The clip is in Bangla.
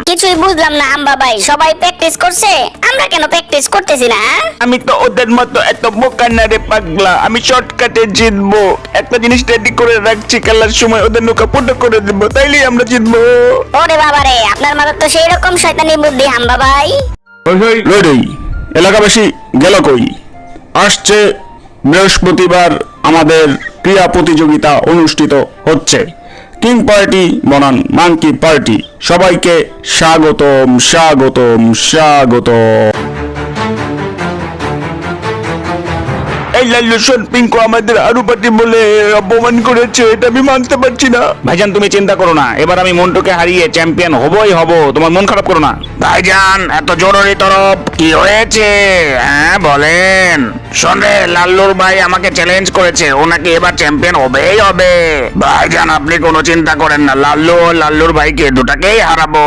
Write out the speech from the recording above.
কিছুই বুঝলাম না হাম্বা ভাই, সবাই প্র্যাকটিস করছে, আমরা কেন প্র্যাকটিস করতেছি না? আমি তো ওদের মতো এত বোকা না রে পাগলা, আমি শর্টকাটে জিতবো। একটা জিনিস রেডি করে রাখছি, খেলার সময় ওদের নৌকা ফুটো করে দেবো, তাইলেই আমরা জিতবো। ওরে বাবা রে, আপনার মাথা তো সেই রকম শয়তানি বুদ্ধি হাম্বা ভাই। রেডি। এলাকাবাসী গেল কই? আসছে বৃহস্পতিবার আমাদের ক্রীড়া প্রতিযোগিতা অনুষ্ঠিত হচ্ছে, কিং পার্টি বনাম মাঙ্কি পার্টি। সবাইকে স্বাগতম স্বাগতম স্বাগতম। এই লাল্লুসন পিঙ্কু আমাদের আরু পার্টি বলে অপমান করেছে, এটা আমি মানতে পারছি না। ভাইজান তুমি চিন্তা করো না, এবার আমি মন্টুকে হারিয়ে চ্যাম্পিয়ন হবই হব, তোমার মন খারাপ করো না। ভাইজান এত জরুরি তরফ কি হয়েছে? হ্যাঁ বলেন। শোনে, লাল্লুর ভাই আমাকে চ্যালেঞ্জ করেছে, ও নাকি এবার চ্যাম্পিয়ন হবেই হবে। ভাইজান আপনি কোনো চিন্তা করেন না, লাল্লু ও লাল্লুর ভাইকে দুটাকেই হারাবো।